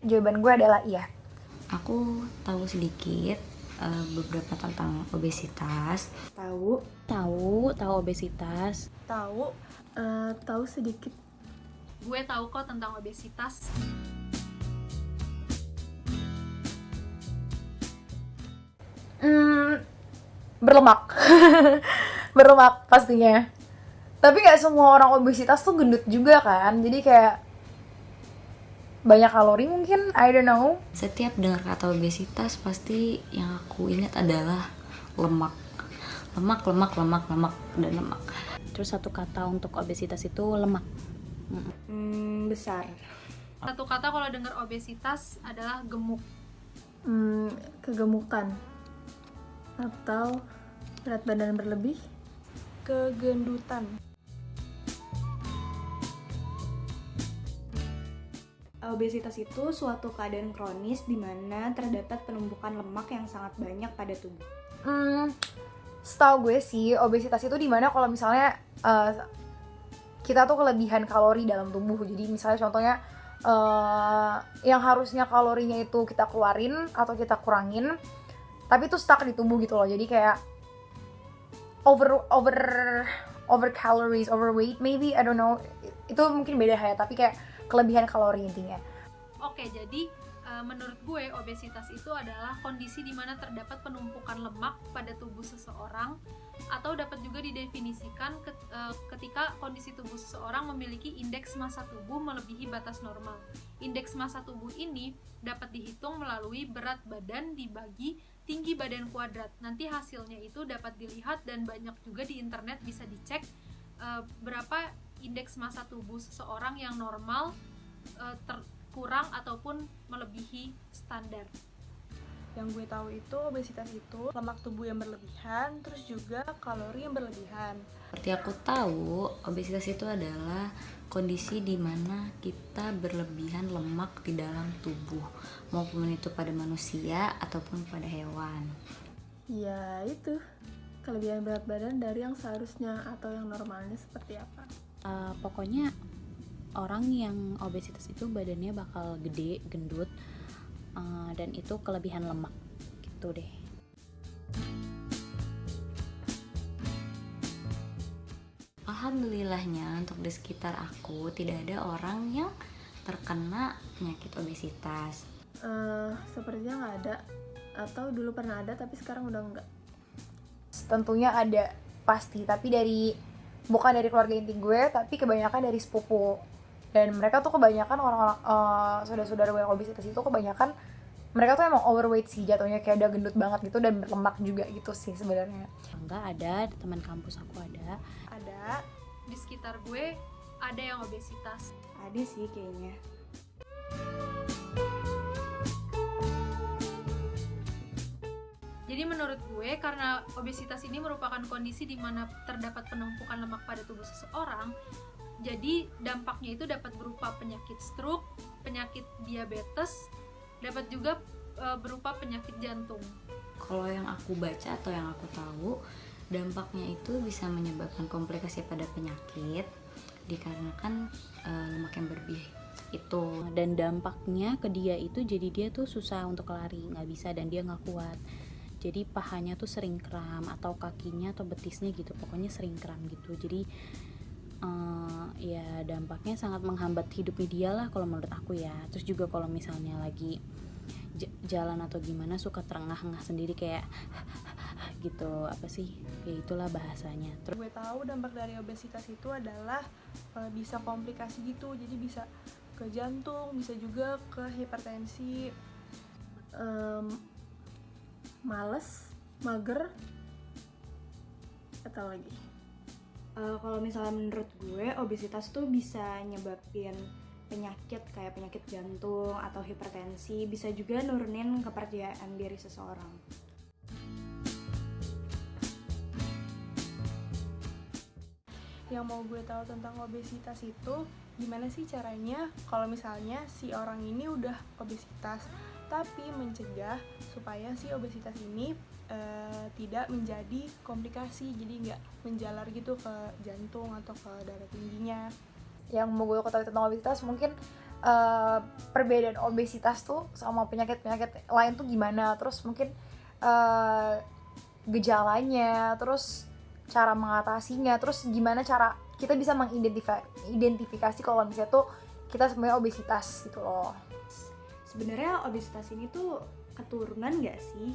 Jawaban gue adalah iya. Aku tahu sedikit beberapa tentang obesitas. Tahu. Tahu obesitas. Tahu sedikit. Gue tahu kok tentang obesitas. Berlemak. Berlemak pastinya. Tapi gak semua orang obesitas tuh gendut juga kan. Jadi kayak banyak kalori mungkin, I don't know. Setiap dengar kata obesitas pasti yang aku ingat adalah lemak. Lemak, dan lemak. Terus satu kata untuk obesitas itu lemak. Besar. Satu kata kalau dengar obesitas adalah gemuk. Kegemukan. Atau berat badan berlebih. Kegendutan. Obesitas itu suatu keadaan kronis di mana terdapat penumpukan lemak yang sangat banyak pada tubuh. Setahu gue sih, obesitas itu dimana kalau misalnya kita tuh kelebihan kalori dalam tubuh. Jadi misalnya contohnya yang harusnya kalorinya itu kita keluarin atau kita kurangin, tapi itu stuck di tubuh gitu loh. Jadi kayak over calories, overweight maybe, I don't know. Itu mungkin beda ya, tapi kayak kelebihan kalori intinya. Oke, jadi menurut gue obesitas itu adalah kondisi di mana terdapat penumpukan lemak pada tubuh seseorang, atau dapat juga didefinisikan ketika kondisi tubuh seseorang memiliki indeks massa tubuh melebihi batas normal. Indeks massa tubuh ini dapat dihitung melalui berat badan dibagi tinggi badan kuadrat. Nanti hasilnya itu dapat dilihat dan banyak juga di internet bisa dicek berapa indeks massa tubuh seseorang yang normal, kurang ataupun melebihi standar. Yang gue tahu itu obesitas itu lemak tubuh yang berlebihan, terus juga kalori yang berlebihan. Seperti aku tahu, obesitas itu adalah kondisi di mana kita berlebihan lemak di dalam tubuh, maupun itu pada manusia ataupun pada hewan. Ya itu, kelebihan berat badan dari yang seharusnya atau yang normalnya seperti apa. Pokoknya orang yang obesitas itu badannya bakal gede, gendut, dan itu kelebihan lemak gitu deh. Alhamdulillahnya untuk di sekitar aku tidak ada orang yang terkena penyakit obesitas. Sepertinya nggak ada, atau dulu pernah ada tapi sekarang udah enggak. Tentunya ada, pasti, tapi bukan dari keluarga inti gue, tapi kebanyakan dari sepupu. Dan mereka tuh kebanyakan orang-orang saudara-saudara gue yang obesitas itu kebanyakan mereka tuh emang overweight sih jatuhnya, kayak udah gendut banget gitu dan berlemak juga gitu sih sebenarnya. Enggak ada, teman kampus aku ada. Ada. Di sekitar gue ada yang obesitas. Ada sih kayaknya. Jadi menurut gue, karena obesitas ini merupakan kondisi di mana terdapat penumpukan lemak pada tubuh seseorang, jadi dampaknya itu dapat berupa penyakit stroke, penyakit diabetes, dapat juga berupa penyakit jantung. Kalau yang aku baca atau yang aku tahu, dampaknya itu bisa menyebabkan komplikasi pada penyakit dikarenakan lemak yang berlebih itu. Dan dampaknya ke dia itu jadi dia tuh susah untuk lari, nggak bisa, dan dia nggak kuat. Jadi pahanya tuh sering kram, atau kakinya atau betisnya gitu, pokoknya sering kram gitu. Jadi ya dampaknya sangat menghambat hidupnya dia lah kalau menurut aku ya. Terus juga kalau misalnya lagi jalan atau gimana suka terengah-engah sendiri kayak gitu, apa sih ya, itulah bahasanya. Terus gue tahu dampak dari obesitas itu adalah bisa komplikasi gitu, jadi bisa ke jantung, bisa juga ke hipertensi. Males, mager, atau lagi. Kalau misalnya menurut gue, obesitas tuh bisa nyebabin penyakit kayak penyakit jantung atau hipertensi, bisa juga nurunin kepercayaan diri seseorang. Yang mau gue tahu tentang obesitas itu, gimana sih caranya kalau misalnya si orang ini udah obesitas, tapi mencegah supaya si obesitas ini tidak menjadi komplikasi, jadi nggak menjalar gitu ke jantung atau ke darah tingginya. Yang mau gue ketahui tentang obesitas mungkin perbedaan obesitas tuh sama penyakit-penyakit lain tuh gimana, terus mungkin gejalanya, terus cara mengatasinya, terus gimana cara kita bisa mengidentifikasi kalau misalnya tuh kita sebenarnya obesitas gitu loh. Sebenarnya obesitas ini tuh keturunan nggak sih?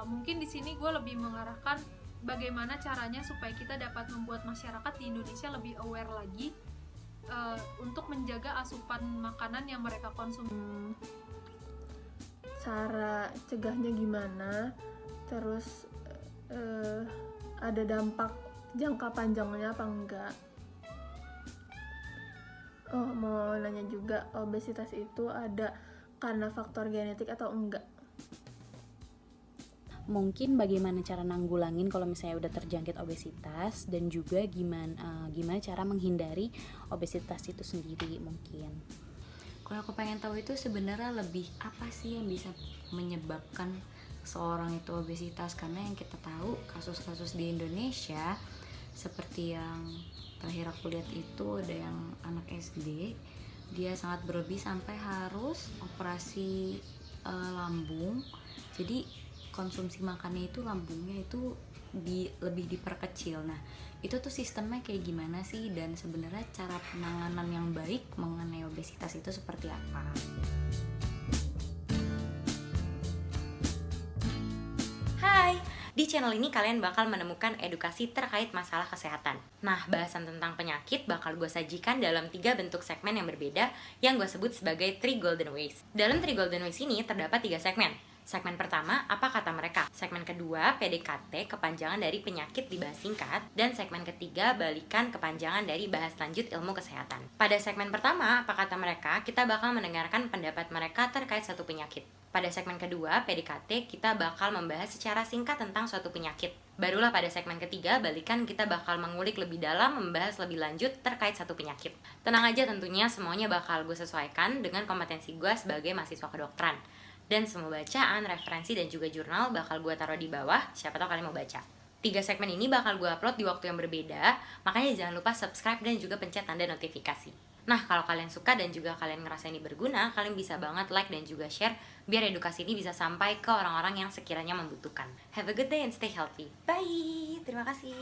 Mungkin di sini gue lebih mengarahkan bagaimana caranya supaya kita dapat membuat masyarakat di Indonesia lebih aware lagi untuk menjaga asupan makanan yang mereka konsumsi. Cara cegahnya gimana, terus ada dampak jangka panjangnya apa enggak. Oh, mau nanya juga, obesitas itu ada karena faktor genetik atau enggak? Mungkin bagaimana cara nanggulangin kalau misalnya udah terjangkit obesitas, dan juga gimana cara menghindari obesitas itu sendiri mungkin. Kalau aku pengen tahu itu sebenarnya lebih apa sih yang bisa menyebabkan seorang itu obesitas, karena yang kita tahu kasus-kasus di Indonesia seperti yang terakhir aku lihat itu ada yang anak SD, dia sangat berlebih sampai harus operasi lambung. Jadi konsumsi makannya itu lambungnya itu lebih diperkecil. Nah itu tuh sistemnya kayak gimana sih, dan sebenarnya cara penanganan yang baik mengenai obesitas itu seperti apa? Hai, di channel ini kalian bakal menemukan edukasi terkait masalah kesehatan. Nah, bahasan tentang penyakit bakal gue sajikan dalam 3 bentuk segmen yang berbeda yang gue sebut sebagai 3 Golden Ways. Dalam 3 Golden Ways ini terdapat 3 segmen. Segmen pertama, apa kata mereka? Segmen kedua, PDKT, kepanjangan dari penyakit dibahas singkat. Dan segmen ketiga, balikan, kepanjangan dari bahas lanjut ilmu kesehatan. Pada segmen pertama, apa kata mereka, kita bakal mendengarkan pendapat mereka terkait satu penyakit. Pada segmen kedua, PDKT, kita bakal membahas secara singkat tentang suatu penyakit. Barulah pada segmen ketiga, balikan, kita bakal mengulik lebih dalam, membahas lebih lanjut terkait satu penyakit. Tenang aja, tentunya semuanya bakal gue sesuaikan dengan kompetensi gue sebagai mahasiswa kedokteran. Dan semua bacaan, referensi, dan juga jurnal bakal gue taruh di bawah, siapa tahu kalian mau baca. 3 segmen ini bakal gue upload di waktu yang berbeda, makanya jangan lupa subscribe dan juga pencet tanda notifikasi. Nah, kalau kalian suka dan juga kalian ngerasa ini berguna, kalian bisa banget like dan juga share, biar edukasi ini bisa sampai ke orang-orang yang sekiranya membutuhkan. Have a good day and stay healthy. Bye! Terima kasih!